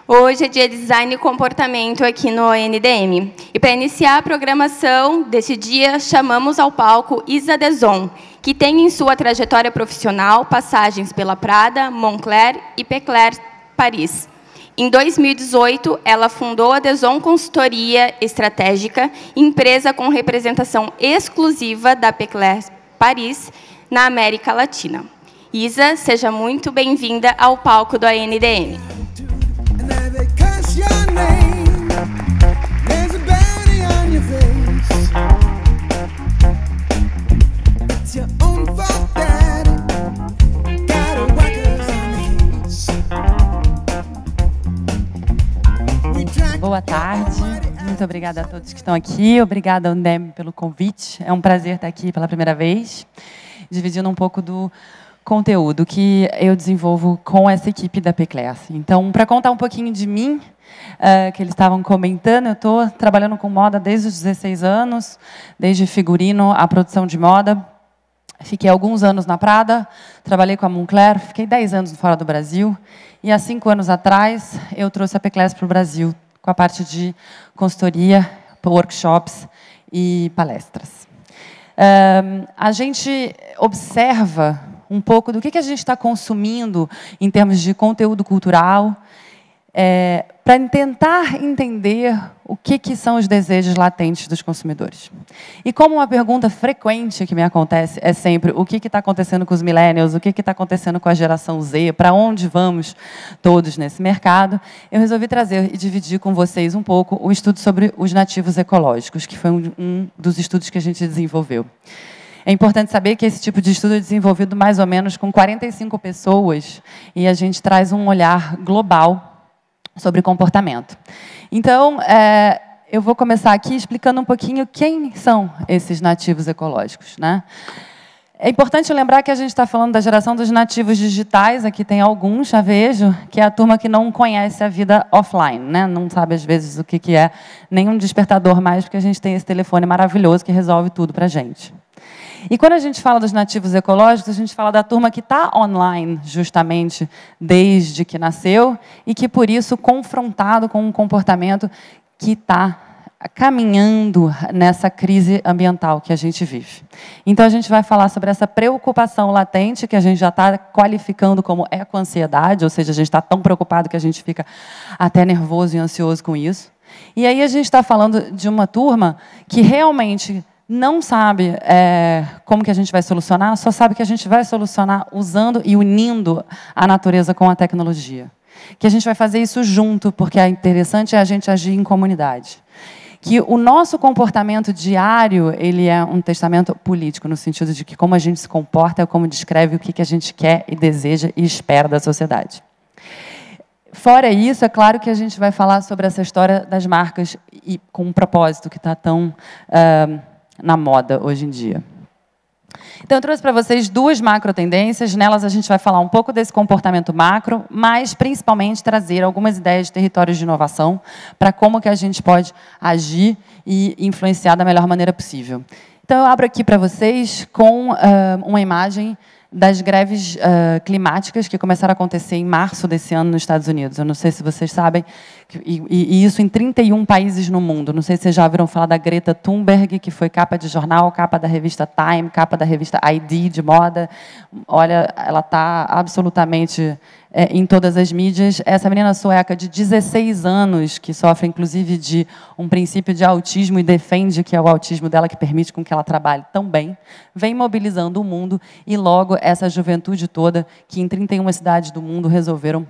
Hoje é dia de design e comportamento aqui no ANDM. E para iniciar a programação desse dia, chamamos ao palco Isa Deson, que tem em sua trajetória profissional passagens pela Prada, Moncler e Pecler Paris. Em 2018, ela fundou a Deson Consultoria Estratégica, empresa com representação exclusiva da Pecler Paris na América Latina. Isa, seja muito bem-vinda ao palco do ANDM. Boa tarde, muito obrigada a todos que estão aqui, obrigada ao ANDM pelo convite, é um prazer estar aqui pela primeira vez, dividindo um pouco do conteúdo que eu desenvolvo com essa equipe da Pecler. Então, para contar um pouquinho de mim, que eles estavam comentando, eu estou trabalhando com moda desde os 16 anos, desde figurino à produção de moda. Fiquei alguns anos na Prada, trabalhei com a Moncler, fiquei 10 anos fora do Brasil, e há 5 anos atrás eu trouxe a Pecler para o Brasil, com a parte de consultoria, workshops e palestras. A gente observa um pouco do que a gente está consumindo em termos de conteúdo cultural, para tentar entender o que são os desejos latentes dos consumidores. E como uma pergunta frequente que me acontece é sempre o que está acontecendo com os millennials, o que está acontecendo com a geração Z, para onde vamos todos nesse mercado, eu resolvi trazer e dividir com vocês um pouco o estudo sobre os nativos ecológicos, que foi um dos estudos que a gente desenvolveu. É importante saber que esse tipo de estudo é desenvolvido mais ou menos com 45 pessoas e a gente traz um olhar global sobre comportamento. Então, eu vou começar aqui explicando um pouquinho quem são esses nativos ecológicos, né? É importante lembrar que a gente está falando da geração dos nativos digitais, aqui tem alguns, já vejo, que é a turma que não conhece a vida offline, né? Não sabe, às vezes, o que é nenhum despertador mais, porque a gente tem esse telefone maravilhoso que resolve tudo para a gente. E quando a gente fala dos nativos ecológicos, a gente fala da turma que está online, justamente, desde que nasceu, e que, por isso, confrontado com um comportamento que está caminhando nessa crise ambiental que a gente vive. Então, a gente vai falar sobre essa preocupação latente, que a gente já está qualificando como ecoansiedade, ou seja, a gente está tão preocupado que a gente fica até nervoso e ansioso com isso. E aí a gente está falando de uma turma que realmente não sabe como que a gente vai solucionar, só sabe que a gente vai solucionar usando e unindo a natureza com a tecnologia. Que a gente vai fazer isso junto, porque é interessante a gente agir em comunidade. Que o nosso comportamento diário, ele é um testamento político, no sentido de que como a gente se comporta é como descreve o que a gente quer e deseja e espera da sociedade. Fora isso, é claro que a gente vai falar sobre essa história das marcas e com um propósito que está tão na moda hoje em dia. Então, eu trouxe para vocês 2 macro tendências. Nelas, a gente vai falar um pouco desse comportamento macro, mas, principalmente, trazer algumas ideias de territórios de inovação para como que a gente pode agir e influenciar da melhor maneira possível. Então, eu abro aqui para vocês com uma imagem das greves climáticas que começaram a acontecer em março desse ano nos Estados Unidos. Eu não sei se vocês sabem, e isso em 31 países no mundo. Não sei se vocês já ouviram falar da Greta Thunberg, que foi capa de jornal, capa da revista Time, capa da revista ID de moda. Olha, ela está absolutamente em todas as mídias. Essa menina sueca de 16 anos, que sofre, inclusive, de um princípio de autismo e defende que é o autismo dela que permite com que ela trabalhe tão bem, vem mobilizando o mundo e, logo, essa juventude toda, que em 31 cidades do mundo resolveram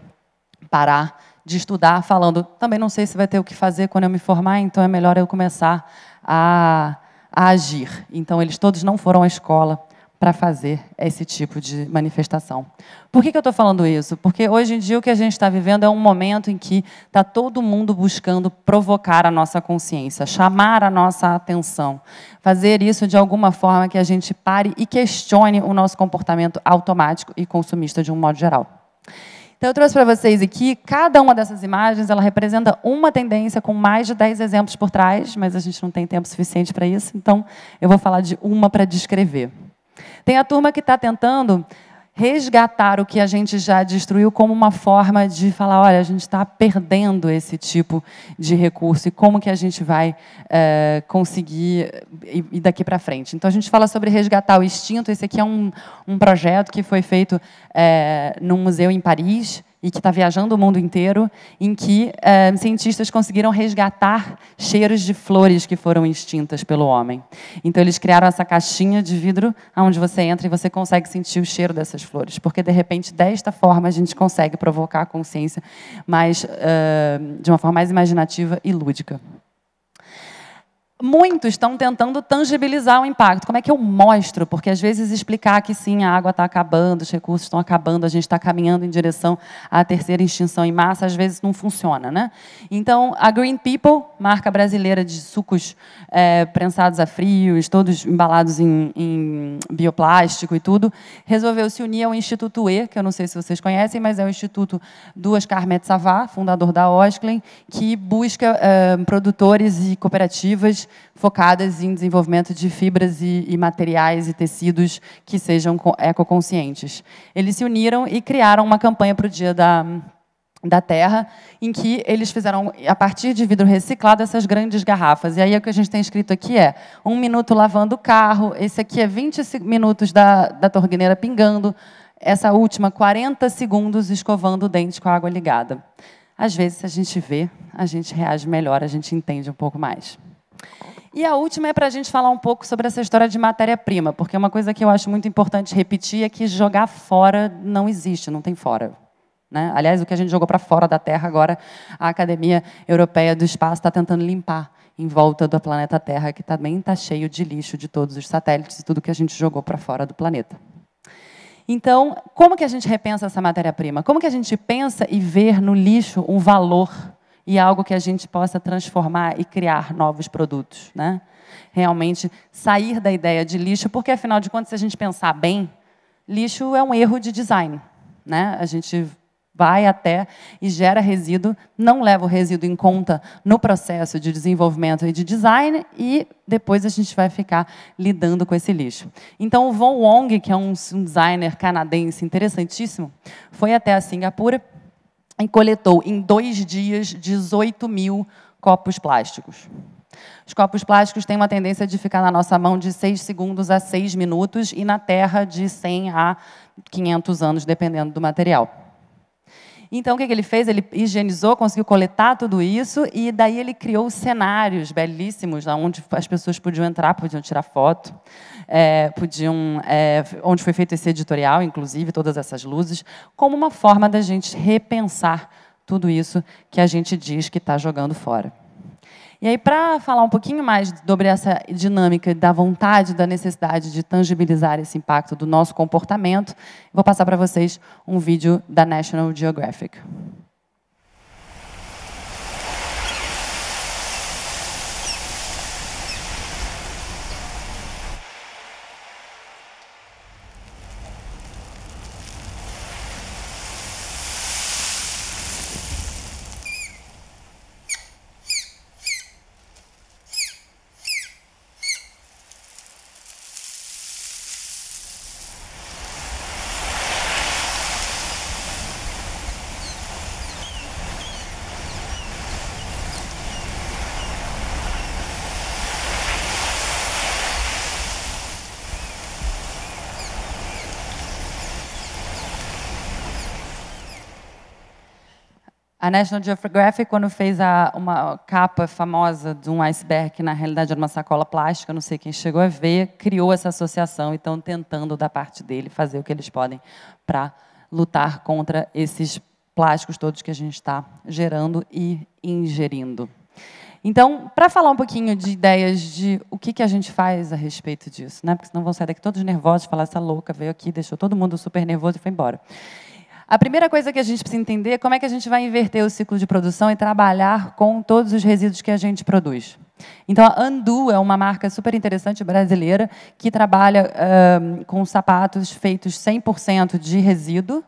parar de estudar, falando, também não sei se vai ter o que fazer quando eu me formar, então é melhor eu começar a agir. Então, eles todos não foram à escola para fazer esse tipo de manifestação. Por que eu estou falando isso? Porque hoje em dia o que a gente está vivendo é um momento em que está todo mundo buscando provocar a nossa consciência, chamar a nossa atenção, fazer isso de alguma forma que a gente pare e questione o nosso comportamento automático e consumista de um modo geral. Então, eu trouxe para vocês aqui, cada uma dessas imagens, ela representa uma tendência com mais de 10 exemplos por trás, mas a gente não tem tempo suficiente para isso, então eu vou falar de uma para descrever. Tem a turma que está tentando resgatar o que a gente já destruiu como uma forma de falar, olha, a gente está perdendo esse tipo de recurso e como que a gente vai conseguir ir daqui para frente. Então, a gente fala sobre resgatar o extinto. Esse aqui é um projeto que foi feito num museu em Paris, e que está viajando o mundo inteiro, em que cientistas conseguiram resgatar cheiros de flores que foram extintas pelo homem. Então, eles criaram essa caixinha de vidro, onde você entra e você consegue sentir o cheiro dessas flores, porque, de repente, desta forma, a gente consegue provocar a consciência de uma forma mais imaginativa e lúdica. Muitos estão tentando tangibilizar o impacto. Como é que eu mostro? Porque, às vezes, explicar que, sim, a água está acabando, os recursos estão acabando, a gente está caminhando em direção à terceira extinção em massa, às vezes não funciona, né? Então, a Green People, marca brasileira de sucos prensados a frios, todos embalados em bioplástico e tudo, resolveu se unir ao Instituto E, que eu não sei se vocês conhecem, mas é o Instituto do Oscar Metsavar, fundador da Osklen, que busca produtores e cooperativas focadas em desenvolvimento de fibras e materiais e tecidos que sejam ecoconscientes. Eles se uniram e criaram uma campanha para o Dia da Terra, em que eles fizeram, a partir de vidro reciclado, essas grandes garrafas. E aí o que a gente tem escrito aqui é 1 minuto lavando o carro, esse aqui é 20 minutos da torneira pingando, essa última 40 segundos escovando o dente com a água ligada. Às vezes, se a gente vê, a gente reage melhor, a gente entende um pouco mais. E a última é para a gente falar um pouco sobre essa história de matéria-prima, porque uma coisa que eu acho muito importante repetir é que jogar fora não existe, não tem fora. Né? Aliás, o que a gente jogou para fora da Terra, agora a Academia Europeia do Espaço está tentando limpar em volta do planeta Terra, que também está cheio de lixo de todos os satélites e tudo que a gente jogou para fora do planeta. Então, como que a gente repensa essa matéria-prima? Como que a gente pensa e vê no lixo um valor e algo que a gente possa transformar e criar novos produtos, né? Realmente sair da ideia de lixo, porque, afinal de contas, se a gente pensar bem, lixo é um erro de design, né? A gente vai até e gera resíduo, não leva o resíduo em conta no processo de desenvolvimento e de design, e depois a gente vai ficar lidando com esse lixo. Então, o Von Wong, que é um designer canadense interessantíssimo, foi até a Singapura e coletou, em 2 dias, 18 mil copos plásticos. Os copos plásticos têm uma tendência de ficar na nossa mão de 6 segundos a 6 minutos e na Terra de 100 a 500 anos, dependendo do material. Então, o que ele fez? Ele higienizou, conseguiu coletar tudo isso e daí ele criou cenários belíssimos, onde as pessoas podiam entrar, podiam tirar foto, onde foi feito esse editorial, inclusive, todas essas luzes, como uma forma da gente repensar tudo isso que a gente diz que está jogando fora. E aí, para falar um pouquinho mais sobre essa dinâmica da vontade, da necessidade de tangibilizar esse impacto do nosso comportamento, vou passar para vocês um vídeo da National Geographic. A National Geographic, quando fez uma capa famosa de um iceberg, que na realidade era uma sacola plástica, não sei quem chegou a ver, criou essa associação e estão tentando, da parte dele, fazer o que eles podem para lutar contra esses plásticos todos que a gente está gerando e ingerindo. Então, para falar um pouquinho de ideias de o que a gente faz a respeito disso, né? Porque senão vão sair daqui todos nervosos e falar, essa louca veio aqui, deixou todo mundo super nervoso e foi embora. A primeira coisa que a gente precisa entender é como é que a gente vai inverter o ciclo de produção e trabalhar com todos os resíduos que a gente produz. Então, a Undo é uma marca super interessante brasileira que trabalha com sapatos feitos 100% de resíduo.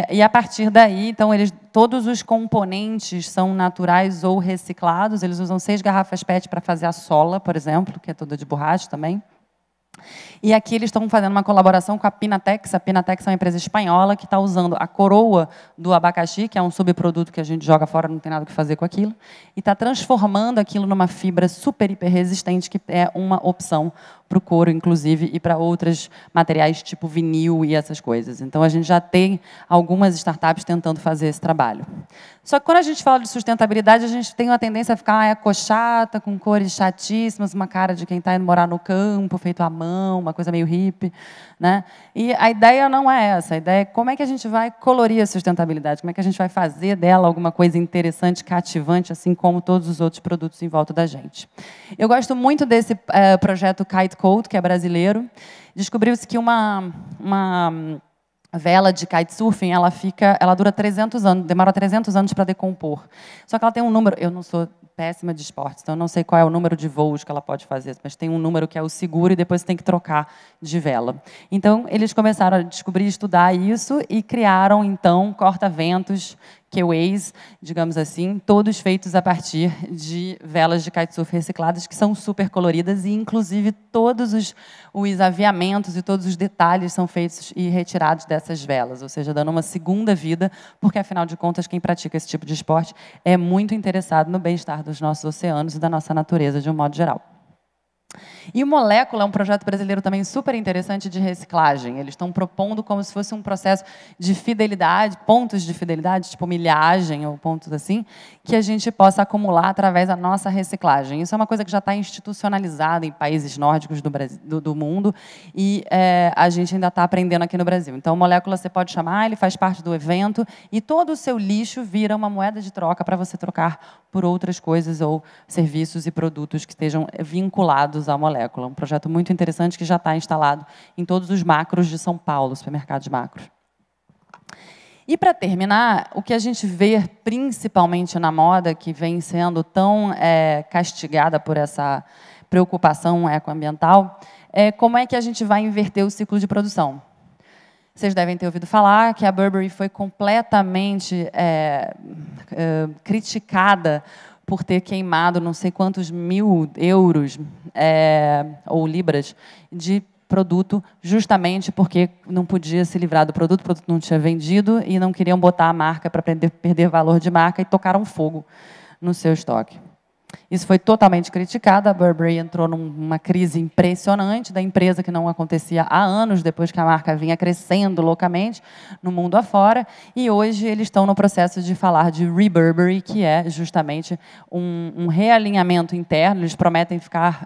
E, a partir daí, então, todos os componentes são naturais ou reciclados. Eles usam 6 garrafas PET para fazer a sola, por exemplo, que é toda de borracha também. E aqui eles estão fazendo uma colaboração com a Pinatex. A Pinatex é uma empresa espanhola que está usando a coroa do abacaxi, que é um subproduto que a gente joga fora, não tem nada o que fazer com aquilo, e está transformando aquilo numa fibra super, hiper resistente, que é uma opção para o couro, inclusive, e para outros materiais tipo vinil e essas coisas. Então, a gente já tem algumas startups tentando fazer esse trabalho. Só que quando a gente fala de sustentabilidade, a gente tem uma tendência a ficar ecochata, com cores chatíssimas, uma cara de quem está indo morar no campo, feito à mão, uma coisa meio hippie, né? E a ideia não é essa. A ideia é como é que a gente vai colorir a sustentabilidade, como é que a gente vai fazer dela alguma coisa interessante, cativante, assim como todos os outros produtos em volta da gente. Eu gosto muito desse projeto Kite Code, que é brasileiro. Descobriu-se que uma vela de kitesurfing, ela dura 300 anos, demora 300 anos para decompor. Só que ela tem um número, eu não sou péssima de esportes, então eu não sei qual é o número de voos que ela pode fazer, mas tem um número que é o seguro e depois você tem que trocar de vela. Então, eles começaram a descobrir, estudar isso e criaram, então, corta-ventos, Keways, digamos assim, todos feitos a partir de velas de kitesurf recicladas, que são super coloridas e, inclusive, todos os aviamentos e todos os detalhes são feitos e retirados dessas velas, ou seja, dando uma segunda vida, porque, afinal de contas, quem pratica esse tipo de esporte é muito interessado no bem-estar dos nossos oceanos e da nossa natureza, de um modo geral. E o Molécula é um projeto brasileiro também super interessante de reciclagem. Eles estão propondo como se fosse um processo de fidelidade, pontos de fidelidade, tipo milhagem ou pontos assim, que a gente possa acumular através da nossa reciclagem. Isso é uma coisa que já está institucionalizada em países nórdicos do mundo e a gente ainda está aprendendo aqui no Brasil. Então, o Molécula você pode chamar, ele faz parte do evento e todo o seu lixo vira uma moeda de troca para você trocar por outras coisas ou serviços e produtos que estejam vinculados à molécula. Um projeto muito interessante que já está instalado em todos os macros de São Paulo, supermercados macros. E, para terminar, o que a gente vê, principalmente na moda, que vem sendo tão castigada por essa preocupação ecoambiental, é como é que a gente vai inverter o ciclo de produção. Vocês devem ter ouvido falar que a Burberry foi completamente criticada por ter queimado não sei quantos mil euros ou libras de produto, justamente porque não podia se livrar do produto, o produto não tinha vendido e não queriam botar a marca para perder valor de marca e tocaram fogo no seu estoque. Isso foi totalmente criticado, a Burberry entrou numa crise impressionante da empresa que não acontecia há anos, depois que a marca vinha crescendo loucamente no mundo afora, e hoje eles estão no processo de falar de Reburberry, que é justamente um realinhamento interno, eles prometem ficar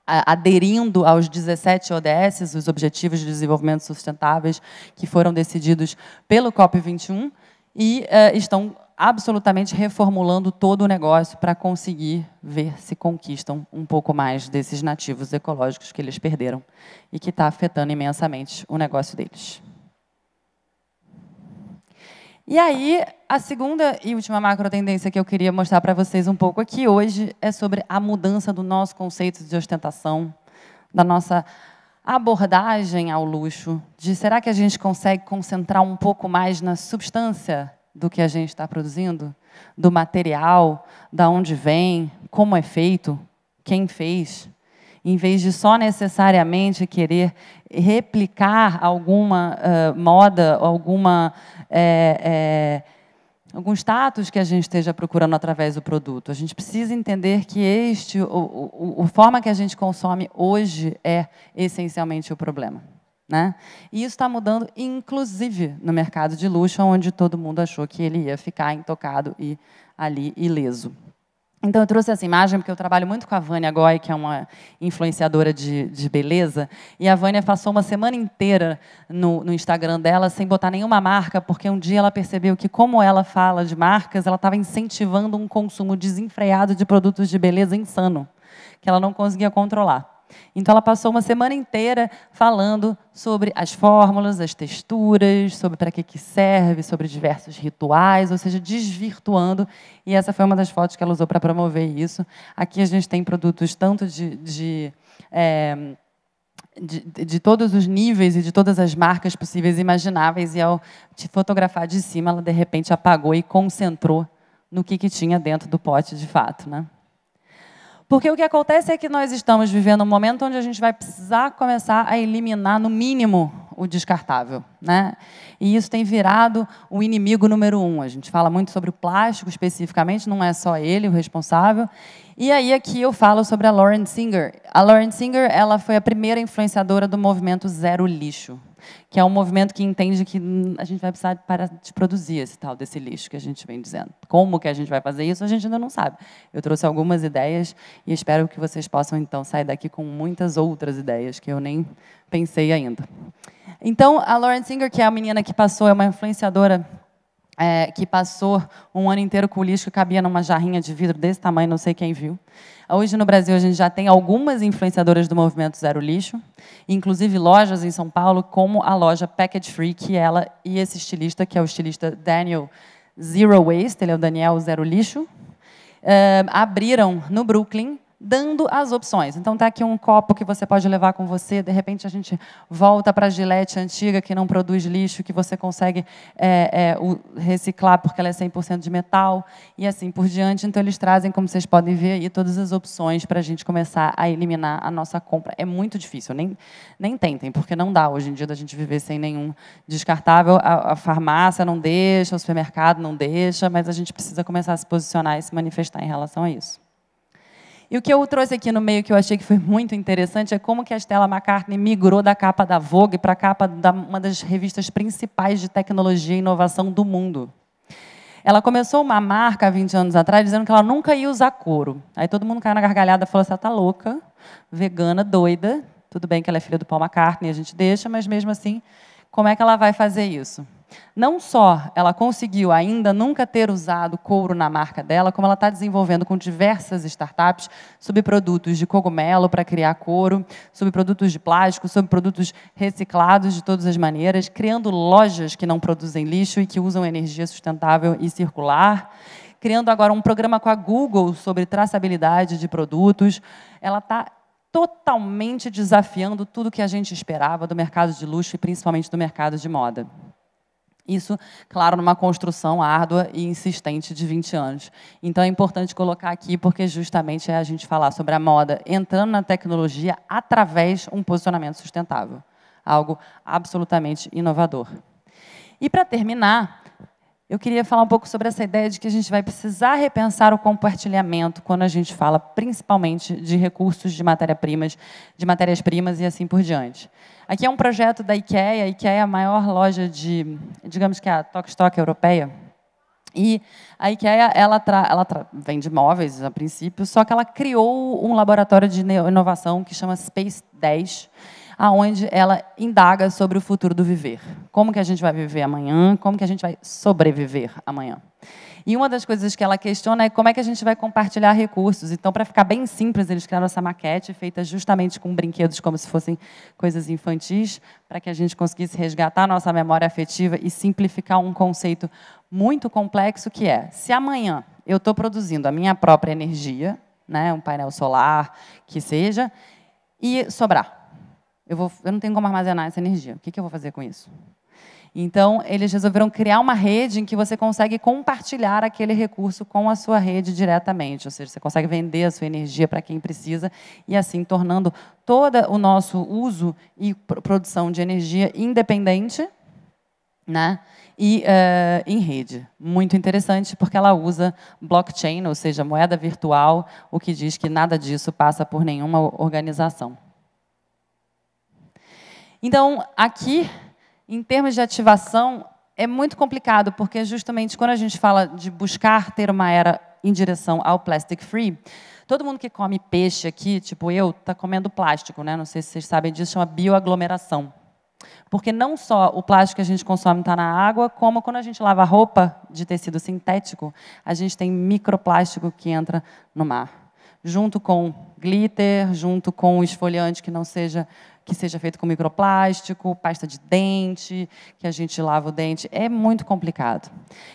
aderindo aos 17 ODS, os Objetivos de Desenvolvimento Sustentáveis, que foram decididos pelo COP21, e estão absolutamente reformulando todo o negócio para conseguir ver se conquistam um pouco mais desses nativos ecológicos que eles perderam e que está afetando imensamente o negócio deles. E aí, a segunda e última macro tendência que eu queria mostrar para vocês um pouco aqui hoje é sobre a mudança do nosso conceito de ostentação, da nossa abordagem ao luxo, de será que a gente consegue concentrar um pouco mais na substância do que a gente está produzindo, do material, da onde vem, como é feito, quem fez, em vez de só necessariamente querer replicar alguma moda, algum status que a gente esteja procurando através do produto. A gente precisa entender que a forma que a gente consome hoje é essencialmente o problema. Né? E isso está mudando, inclusive, no mercado de luxo, onde todo mundo achou que ele ia ficar intocado e ali ileso. Então, eu trouxe essa imagem porque eu trabalho muito com a Vânia Goy, que é uma influenciadora de beleza, e a Vânia passou uma semana inteira no Instagram dela sem botar nenhuma marca, porque um dia ela percebeu que, como ela fala de marcas, ela estava incentivando um consumo desenfreado de produtos de beleza insano, que ela não conseguia controlar. Então, ela passou uma semana inteira falando sobre as fórmulas, as texturas, sobre para que serve, sobre diversos rituais, ou seja, desvirtuando. E essa foi uma das fotos que ela usou para promover isso. Aqui a gente tem produtos tanto de todos os níveis e de todas as marcas possíveis e imagináveis. E, ao te fotografar de cima, ela, de repente, apagou e concentrou no que tinha dentro do pote, de fato, né? Porque o que acontece é que nós estamos vivendo um momento onde a gente vai precisar começar a eliminar, no mínimo, o descartável, né? E isso tem virado o inimigo número 1. A gente fala muito sobre o plástico, especificamente, não é só ele o responsável. E aí, aqui eu falo sobre a Lauren Singer. A Lauren Singer, ela foi a primeira influenciadora do movimento Zero Lixo, que é um movimento que entende que a gente vai precisar parar de produzir esse tal desse lixo que a gente vem dizendo. Como que a gente vai fazer isso, a gente ainda não sabe. Eu trouxe algumas ideias e espero que vocês possam, então, sair daqui com muitas outras ideias que eu nem pensei ainda. Então, a Lauren Singer, que é a menina que passou, é uma influenciadora que passou um ano inteiro com o lixo que cabia numa jarrinha de vidro desse tamanho, não sei quem viu. Hoje, no Brasil, a gente já tem algumas influenciadoras do movimento Zero Lixo, inclusive lojas em São Paulo, como a loja Package Free, que ela e esse estilista, que é o estilista Daniel Zero Waste, ele é o Daniel Zero Lixo, abriram no Brooklyn, dando as opções. Então, está aqui um copo que você pode levar com você, de repente a gente volta para a Gillette antiga, que não produz lixo, que você consegue reciclar porque ela é 100% de metal, e assim por diante. Então, eles trazem, como vocês podem ver aí, todas as opções para a gente começar a eliminar a nossa compra. É muito difícil, nem tentem, porque não dá hoje em dia da gente viver sem nenhum descartável. A farmácia não deixa, o supermercado não deixa, mas a gente precisa começar a se posicionar e se manifestar em relação a isso. E o que eu trouxe aqui no meio, que eu achei que foi muito interessante, é como que a Stella McCartney migrou da capa da Vogue para a capa de uma das revistas principais de tecnologia e inovação do mundo. Ela começou uma marca há 20 anos atrás, dizendo que ela nunca ia usar couro. Aí todo mundo caiu na gargalhada e falou assim, ela está louca, vegana, doida. Tudo bem que ela é filha do Paul McCartney, a gente deixa, mas mesmo assim, como é que ela vai fazer isso? Não só ela conseguiu ainda nunca ter usado couro na marca dela, como ela está desenvolvendo com diversas startups subprodutos de cogumelo para criar couro, subprodutos de plástico, subprodutos reciclados de todas as maneiras, criando lojas que não produzem lixo e que usam energia sustentável e circular, criando agora um programa com a Google sobre traçabilidade de produtos. Ela está totalmente desafiando tudo que a gente esperava do mercado de luxo e principalmente do mercado de moda. Isso, claro, numa construção árdua e insistente de 20 anos. Então, é importante colocar aqui, porque justamente é a gente falar sobre a moda entrando na tecnologia através de um posicionamento sustentável. Algo absolutamente inovador. E, para terminar, eu queria falar um pouco sobre essa ideia de que a gente vai precisar repensar o compartilhamento quando a gente fala, principalmente, de recursos de matérias-primas e assim por diante. Aqui é um projeto da IKEA. A IKEA é a maior loja de, digamos que a Tok-Stock europeia. E a IKEA ela vende móveis, a princípio, só que ela criou um laboratório de inovação que chama Space 10, onde ela indaga sobre o futuro do viver. Como que a gente vai viver amanhã, como que a gente vai sobreviver amanhã. E uma das coisas que ela questiona é como é que a gente vai compartilhar recursos. Então, para ficar bem simples, eles criaram essa maquete feita justamente com brinquedos como se fossem coisas infantis, para que a gente conseguisse resgatar a nossa memória afetiva e simplificar um conceito muito complexo, que é, se amanhã eu estou produzindo a minha própria energia, né, um painel solar, que seja, e sobrar, eu não tenho como armazenar essa energia. O que eu vou fazer com isso? Então, eles resolveram criar uma rede em que você consegue compartilhar aquele recurso com a sua rede diretamente. Ou seja, você consegue vender a sua energia para quem precisa e, assim, tornando todo o nosso uso e produção de energia independente, né, e em rede. Muito interessante, porque ela usa blockchain, ou seja, moeda virtual, o que diz que nada disso passa por nenhuma organização. Então, aqui, em termos de ativação, é muito complicado, porque justamente quando a gente fala de buscar ter uma era em direção ao plastic free, todo mundo que come peixe aqui, tipo eu, está comendo plástico, né? Não sei se vocês sabem disso, chama bioaglomeração. Porque não só o plástico que a gente consome está na água, como quando a gente lava roupa de tecido sintético, a gente tem microplástico que entra no mar. Junto com glitter, junto com o esfoliante que seja feito com microplástico, pasta de dente, que a gente lava o dente, é muito complicado.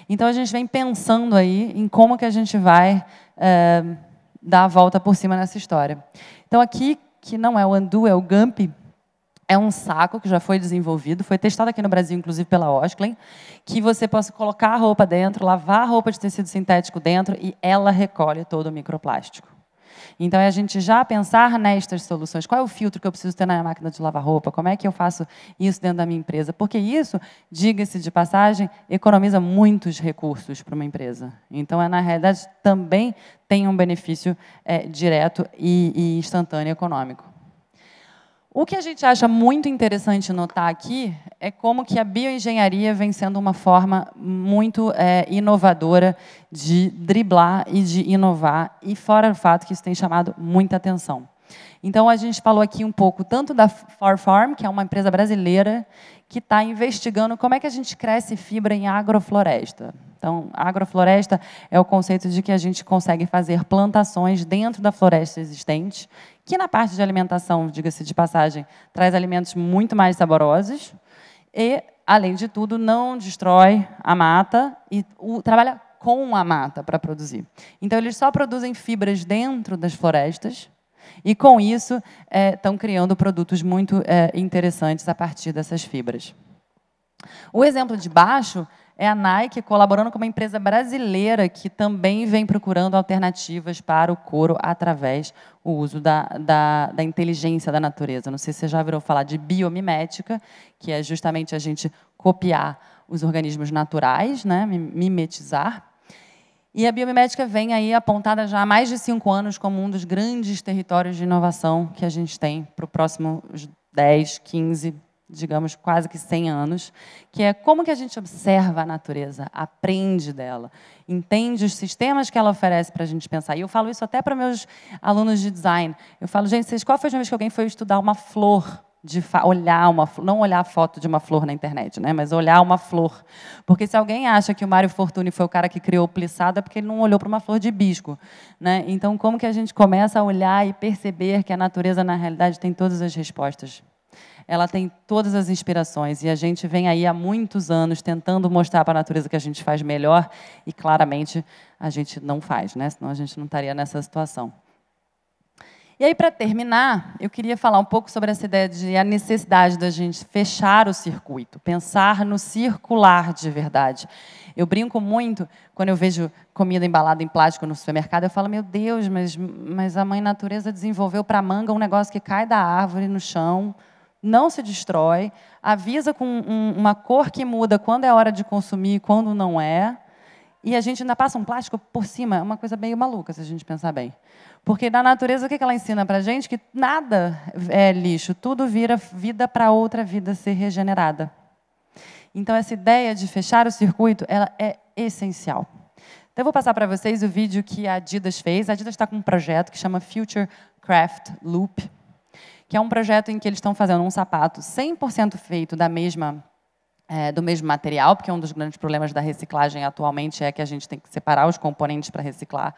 Então, a gente vem pensando aí em como que a gente vai dar a volta por cima nessa história. Então, aqui, que não é o Undo, é o Gump, é um saco que já foi desenvolvido, foi testado aqui no Brasil, inclusive pela Osklen, que você possa colocar a roupa dentro, lavar a roupa de tecido sintético dentro e ela recolhe todo o microplástico. Então, é a gente já pensar nestas soluções. Qual é o filtro que eu preciso ter na minha máquina de lavar roupa? Como é que eu faço isso dentro da minha empresa? Porque isso, diga-se de passagem, economiza muitos recursos para uma empresa. Então, na realidade, também tem um benefício direto e instantâneo econômico. O que a gente acha muito interessante notar aqui é como que a bioengenharia vem sendo uma forma muito inovadora de driblar e de inovar, e fora o fato que isso tem chamado muita atenção. Então, a gente falou aqui um pouco tanto da ForFarm, que é uma empresa brasileira que está investigando como é que a gente cresce fibra em agrofloresta. Então, agrofloresta é o conceito de que a gente consegue fazer plantações dentro da floresta existente, que na parte de alimentação, diga-se de passagem, traz alimentos muito mais saborosos e, além de tudo, não destrói a mata e trabalha com a mata para produzir. Então, eles só produzem fibras dentro das florestas e, com isso, estão criando produtos muito interessantes a partir dessas fibras. O exemplo de baixo é a Nike colaborando com uma empresa brasileira que também vem procurando alternativas para o couro através do uso da inteligência da natureza. Não sei se você já ouviu falar de biomimética, que é justamente a gente copiar os organismos naturais, né, mimetizar. E a biomimética vem aí apontada já há mais de 5 anos como um dos grandes territórios de inovação que a gente tem para os próximos 10, 15, digamos, quase que 100 anos, que é como que a gente observa a natureza, aprende dela, entende os sistemas que ela oferece para a gente pensar. E eu falo isso até para meus alunos de design. Eu falo, gente, qual foi a última vez que alguém foi estudar uma flor? Olhar uma flor, não olhar a foto de uma flor na internet, né? Mas olhar uma flor. Porque se alguém acha que o Mário Fortuny foi o cara que criou o plissado, é porque ele não olhou para uma flor de hibisco, né? Então, como que a gente começa a olhar e perceber que a natureza, na realidade, tem todas as respostas? Ela tem todas as inspirações, e a gente vem aí há muitos anos tentando mostrar para a natureza que a gente faz melhor, e claramente a gente não faz, né? Senão a gente não estaria nessa situação. E aí, para terminar, eu queria falar um pouco sobre essa ideia de a necessidade da gente fechar o circuito, pensar no circular de verdade. Eu brinco muito quando eu vejo comida embalada em plástico no supermercado, eu falo, meu Deus, mas a mãe natureza desenvolveu para a manga um negócio que cai da árvore no chão, não se destrói, avisa com uma cor que muda quando é hora de consumir e quando não é, e a gente ainda passa um plástico por cima. É uma coisa meio maluca, se a gente pensar bem. Porque na natureza, o que ela ensina para a gente? Que nada é lixo, tudo vira vida para outra vida ser regenerada. Então, essa ideia de fechar o circuito, ela é essencial. Então, eu vou passar para vocês o vídeo que a Adidas fez. A Adidas está com um projeto que chama Future Craft Loop, que é um projeto em que eles estão fazendo um sapato 100% feito do mesmo material, porque um dos grandes problemas da reciclagem atualmente é que a gente tem que separar os componentes para reciclar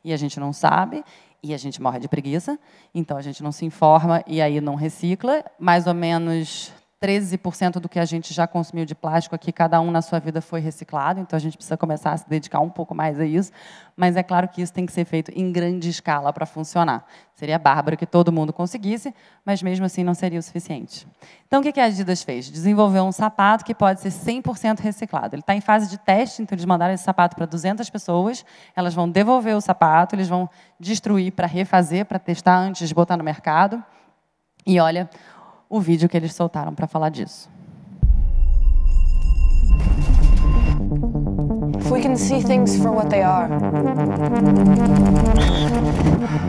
e a gente não sabe, e a gente morre de preguiça, então a gente não se informa e aí não recicla. Mais ou menos 13% do que a gente já consumiu de plástico aqui, cada um na sua vida foi reciclado, então a gente precisa começar a se dedicar um pouco mais a isso, mas é claro que isso tem que ser feito em grande escala para funcionar. Seria bárbaro que todo mundo conseguisse, mas mesmo assim não seria o suficiente. Então, o que a Adidas fez? Desenvolveu um sapato que pode ser 100% reciclado. Ele está em fase de teste, então eles mandaram esse sapato para 200 pessoas, elas vão devolver o sapato, eles vão destruir para refazer, para testar antes de botar no mercado. E olha o vídeo que eles soltaram para falar disso. If we can see things for what they are,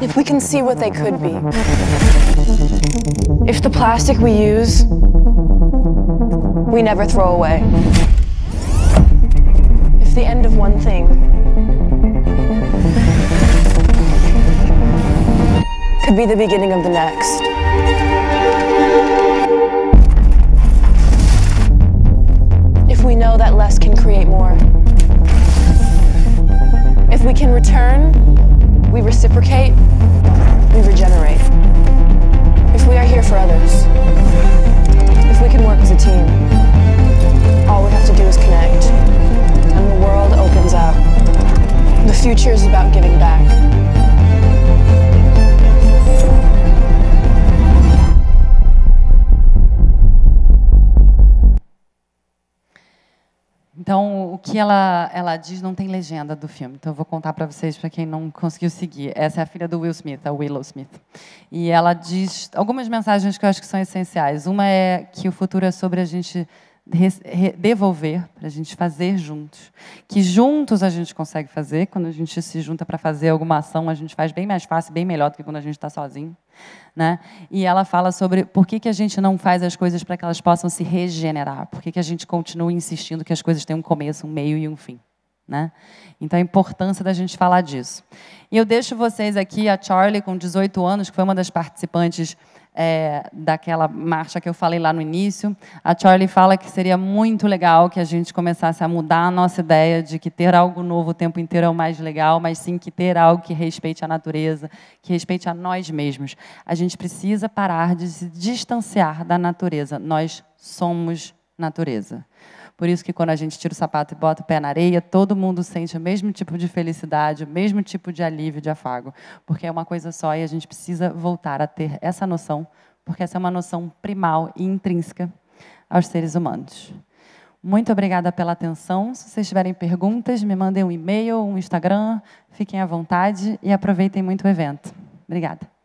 if we can see what they could be, if the plastic we use, we never throw away, if the end of one thing could be the beginning of the next. If we know that less can create more. If we can return, we reciprocate, we regenerate. If we are here for others, if we can work as a team, all we have to do is connect, and the world opens up. The future is about giving back. Então, que ela diz não tem legenda do filme, então eu vou contar para vocês, para quem não conseguiu seguir. Essa é a filha do Will Smith, a Willow Smith. E ela diz algumas mensagens que eu acho que são essenciais. Uma é que o futuro é sobre a gente devolver, para a gente fazer juntos. Que juntos a gente consegue fazer. Quando a gente se junta para fazer alguma ação, a gente faz bem mais fácil, bem melhor do que quando a gente está sozinho. Né? E ela fala sobre por que a gente não faz as coisas para que elas possam se regenerar. Por que a gente continua insistindo que as coisas têm um começo, um meio e um fim. Né? Então, a importância da gente falar disso. E eu deixo vocês aqui, a Charlie, com 18 anos, que foi uma das participantes daquela marcha que eu falei lá no início. A Charlie fala que seria muito legal que a gente começasse a mudar a nossa ideia de que ter algo novo o tempo inteiro é o mais legal, mas sim que ter algo que respeite a natureza, que respeite a nós mesmos. A gente precisa parar de se distanciar da natureza. Nós somos natureza. Por isso que quando a gente tira o sapato e bota o pé na areia, todo mundo sente o mesmo tipo de felicidade, o mesmo tipo de alívio, de afago. Porque é uma coisa só e a gente precisa voltar a ter essa noção, porque essa é uma noção primal e intrínseca aos seres humanos. Muito obrigada pela atenção. Se vocês tiverem perguntas, me mandem um e-mail, um Instagram, fiquem à vontade e aproveitem muito o evento. Obrigada.